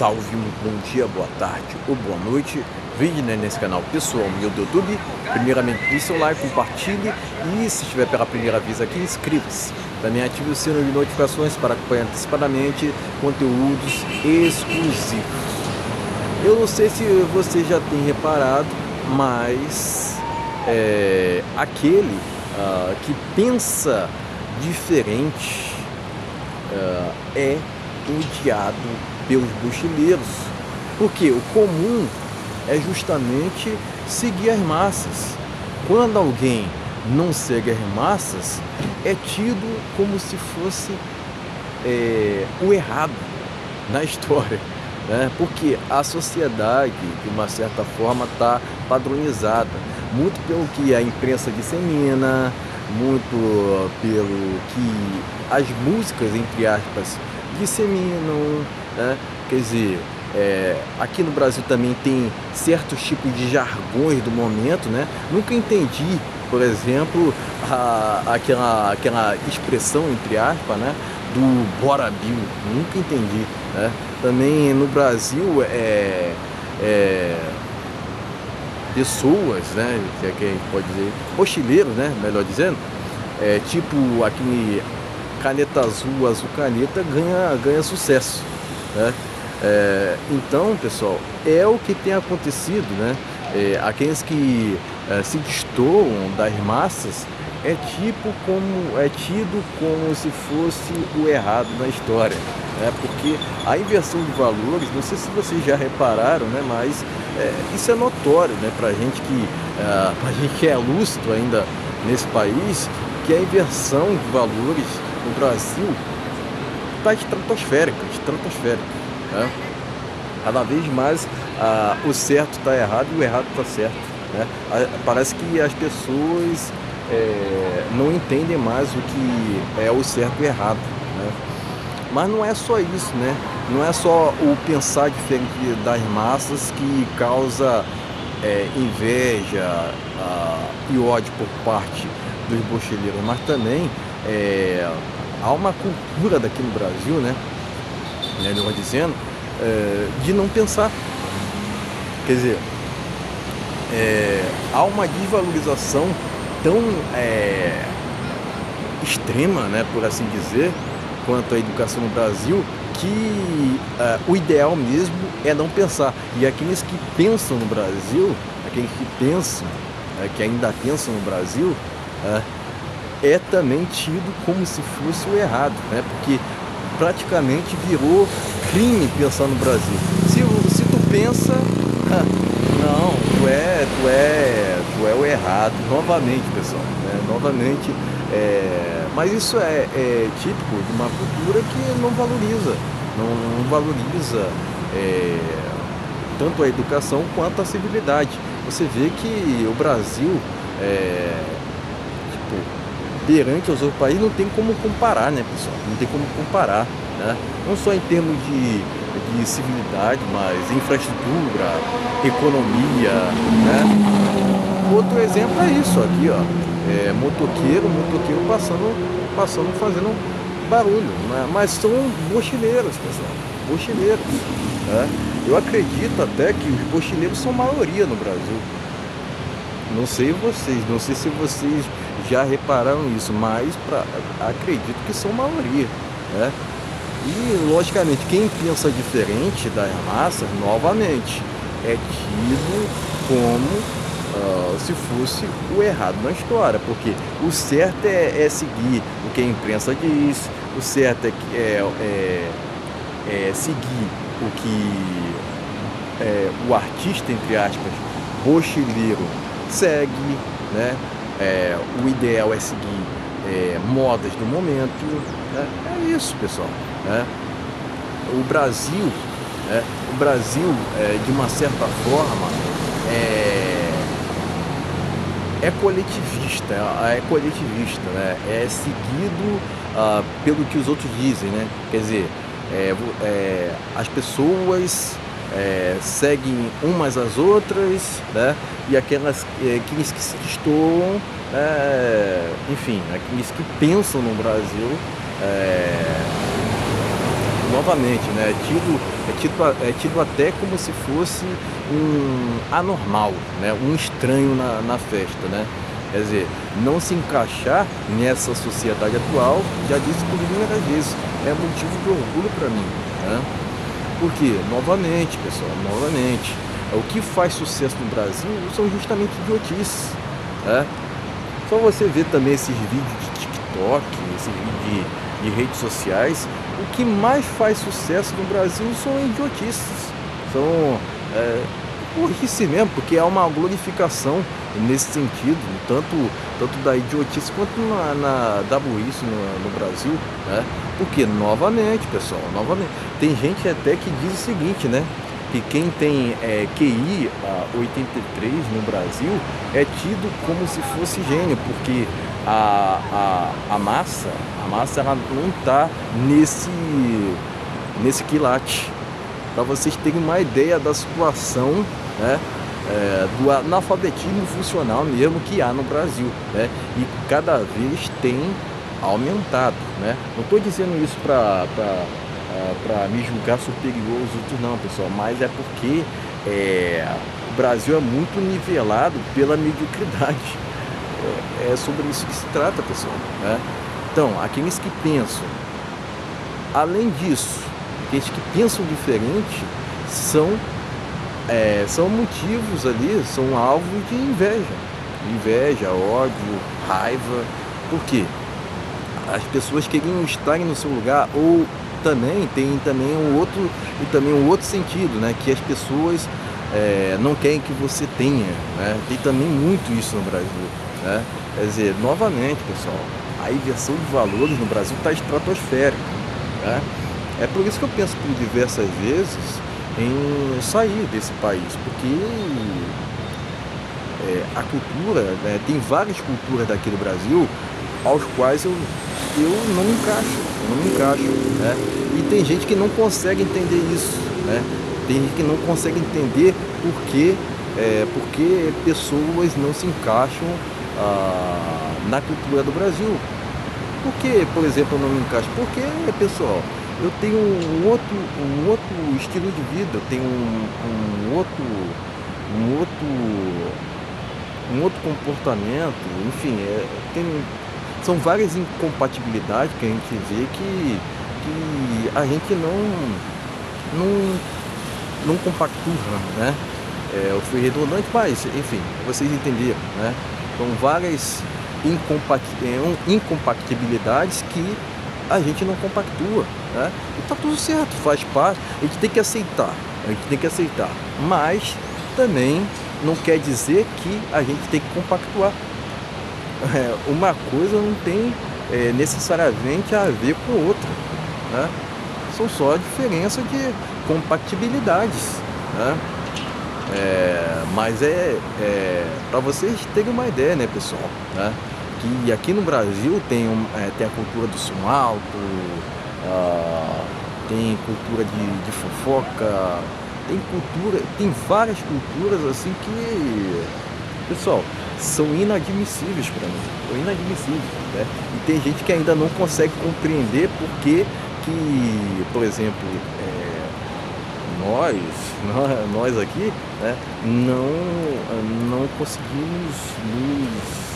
salve, um bom dia, boa tarde ou boa noite. Vídeo nesse canal pessoal meu do YouTube. Primeiramente, deixe seu like, compartilhe e se estiver pela primeira vez aqui, inscreva-se. Também ative o sino de notificações para acompanhar antecipadamente conteúdos exclusivos. Eu não sei se você já tem reparado, mas aquele que pensa diferente é odiado pelos mochileiros, porque o comum é justamente seguir as massas. Quando alguém não segue as massas, é tido como se fosse o errado na história, né? Porque a sociedade, de uma certa forma, está padronizada, muito pelo que a imprensa dissemina, muito pelo que as músicas, entre aspas, disseminam, né? Quer dizer, aqui no Brasil também tem certos tipos de jargões do momento, né? Nunca entendi, por exemplo, aquela expressão, entre aspas, né? Do Bora Bill, nunca entendi, né? Também no Brasil pessoas, né? Que a gente pode dizer, mochileiros, né? Melhor dizendo, tipo aquele caneta azul, azul caneta ganha sucesso, né? Então, pessoal, é o que tem acontecido, né? Aqueles que se destoam das massas é tido como se fosse o errado na história, né? Porque a inversão de valores, não sei se vocês já repararam, né? Mas isso é notório, né? Pra gente que é lúcido ainda nesse país, que a inversão de valores no Brasil está estratosférica, né? Cada vez mais o certo está errado e o errado está certo, né? Parece que as pessoas não entendem mais o que é o certo e o errado, né? Mas não é só isso, né? Não é só o pensar diferente das massas que causa inveja e ódio por parte dos mochileiros, mas também há uma cultura daqui no Brasil, né? Melhor dizendo, de não pensar. Quer dizer, há uma desvalorização tão extrema, né, por assim dizer, quanto à educação no Brasil, que o ideal mesmo é não pensar. E aqueles que pensam no Brasil, aqueles que pensam, que ainda pensam no Brasil, é também tido como se fosse o errado, né? Porque praticamente virou crime pensar no Brasil. Se tu pensa, não, tu é o errado, novamente, pessoal, né? Novamente, mas isso é típico de uma cultura que não valoriza tanto a educação quanto a civilidade. Você vê que o Brasil, perante aos outros países, não tem como comparar, né, pessoal? Não tem como comparar, né? Não só em termos de civilidade, mas infraestrutura, economia, né? Outro exemplo é isso aqui, ó. Motoqueiro passando fazendo barulho, né? Mas são mochileiros, pessoal, mochileiros, né? Eu acredito até que os mochileiros são maioria no Brasil. Não sei se vocês já repararam isso, mas acredito que são maioria, né? E, logicamente, quem pensa diferente das massas, novamente, é tido como se fosse o errado na história, porque o certo é seguir o que a imprensa diz, o certo é seguir o que o artista, entre aspas, mochileiro segue, né? O ideal é seguir modas do momento, né? É isso, pessoal, né? O Brasil, de uma certa forma, é coletivista, né? É seguido pelo que os outros dizem, né? Quer dizer, as pessoas seguem umas às outras, né? E aqueles que se destoam, enfim, aqueles que pensam no Brasil, novamente, né, é tido até como se fosse um anormal, né, um estranho na festa, né? Quer dizer, não se encaixar nessa sociedade atual, já disse por inúmeras vezes, é motivo de orgulho para mim, né? Porque, novamente, pessoal, novamente, o que faz sucesso no Brasil são justamente idiotices, né? Só você ver também esses vídeos de TikTok, esses vídeos de redes sociais, o que mais faz sucesso no Brasil são idiotices, são burrice mesmo, porque há uma glorificação nesse sentido, tanto da idiotice quanto da burrice no Brasil, né? Porque, novamente, pessoal, novamente, tem gente até que diz o seguinte, né? Que quem tem QI 83 no Brasil é tido como se fosse gênio, porque a massa ela não está nesse quilate. Para vocês terem uma ideia da situação, né, do analfabetismo funcional mesmo que há no Brasil, né, e cada vez tem aumentado, né? Não estou dizendo isso para me julgar superior aos outros não, pessoal, mas é porque o Brasil é muito nivelado pela mediocridade. É sobre isso que se trata, pessoal, né? Então, aqueles que pensam, além disso, aqueles que pensam diferente são motivos ali, são alvos de inveja, ódio, raiva. Por quê? As pessoas queriam estar no seu lugar, ou também tem também um outro sentido, né? Que as pessoas não querem que você tenha, né? Tem também muito isso no Brasil, né? Quer dizer, novamente, pessoal, a inversão de valores no Brasil está estratosférica, né? É por isso que eu penso por diversas vezes em sair desse país, porque a cultura, né, tem várias culturas daqui do Brasil aos quais eu não me encaixo, né? E tem gente que não consegue entender isso, né? Tem gente que não consegue entender porque pessoas não se encaixam na cultura do Brasil. Por que, por exemplo, eu não me encaixo? Porque, pessoal, eu tenho um outro estilo de vida, eu tenho um outro comportamento, enfim, são várias incompatibilidades que a gente vê que a gente não compactua, né? Eu fui redundante, mas, enfim, vocês entenderam, né? São várias incompatibilidades que a gente não compactua, né? E tá tudo certo, faz parte, a gente tem que aceitar, mas também não quer dizer que a gente tem que compactuar. Uma coisa não tem necessariamente a ver com outra, né? São só diferença de compatibilidades, né? Mas para vocês terem uma ideia, né, pessoal, né? Que aqui no Brasil tem a cultura do som alto, tem cultura de fofoca, tem várias culturas assim que, pessoal, são inadmissíveis para mim, né? E tem gente que ainda não consegue compreender porque que, por exemplo, nós aqui, né, não conseguimos nos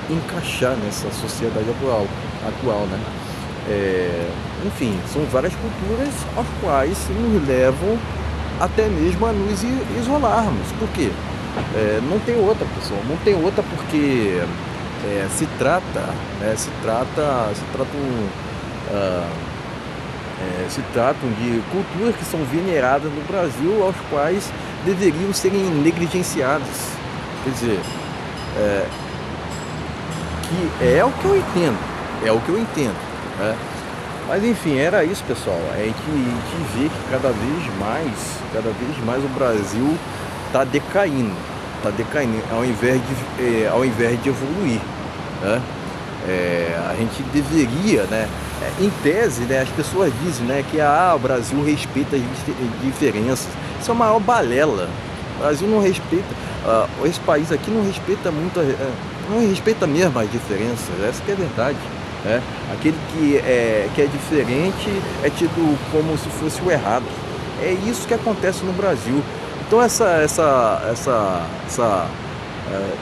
encaixar nessa sociedade atual, né? Enfim, são várias culturas às quais nos levam até mesmo a nos isolarmos. Por quê? Não tem outra, pessoal, não tem outra, porque se tratam de culturas que são veneradas no Brasil, aos quais deveriam serem negligenciadas. Quer dizer, que é o que eu entendo, né? Mas enfim, era isso, pessoal. A gente vê que cada vez mais o Brasil está decaindo, ao invés de evoluir, né? A gente deveria, né? Em tese, né, as pessoas dizem, né, que o Brasil respeita as diferenças. Isso é a maior balela. O Brasil não respeita, esse país aqui não respeita muito, não respeita mesmo as diferenças. Essa que é a verdade, né? Aquele que é diferente é tido como se fosse o errado. É isso que acontece no Brasil. Então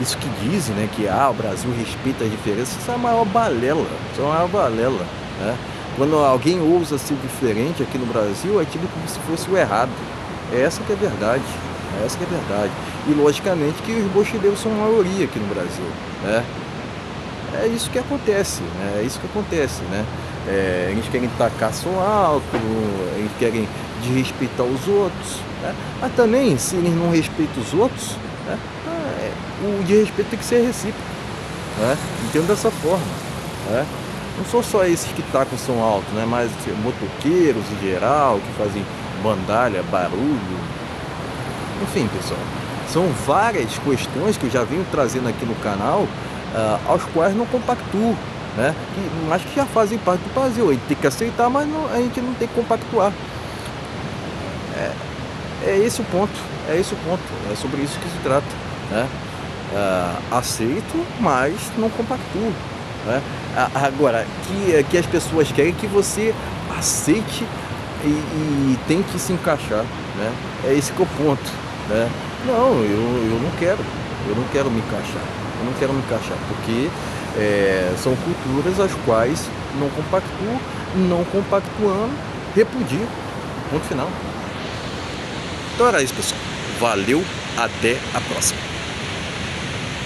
isso que dizem, né, que o Brasil respeita as diferenças, isso é a maior balela, isso é a maior balela, né? Quando alguém ousa ser diferente aqui no Brasil, é tido como se fosse o errado. É essa que é a verdade, é essa que é a verdade. E logicamente que os mochileiros são maioria aqui no Brasil, né? É isso que acontece, né? É isso que acontece, né? Eles querem tacar som alto, eles querem desrespeitar os outros, né? Mas também, se eles não respeitam os outros, né, o desrespeito tem que ser recíproco, né? Entendo dessa forma, né? Não são só esses que tacam som alto, né? Mas motoqueiros em geral, que fazem bandalha, barulho. Enfim, pessoal, são várias questões que eu já venho trazendo aqui no canal, aos quais não compactuo, né? Mas que já fazem parte do Brasil. A gente tem que aceitar, mas a gente não tem que compactuar. É esse o ponto, é sobre isso que se trata, né? Aceito, mas não compactuo, né? Agora, que as pessoas querem que você aceite e tem que se encaixar, né? É esse que é o ponto, né? Não, eu não quero me encaixar, porque são culturas as quais não compactuo, não compactuando, repudio, ponto final. Então era isso, pessoal. Valeu, até a próxima.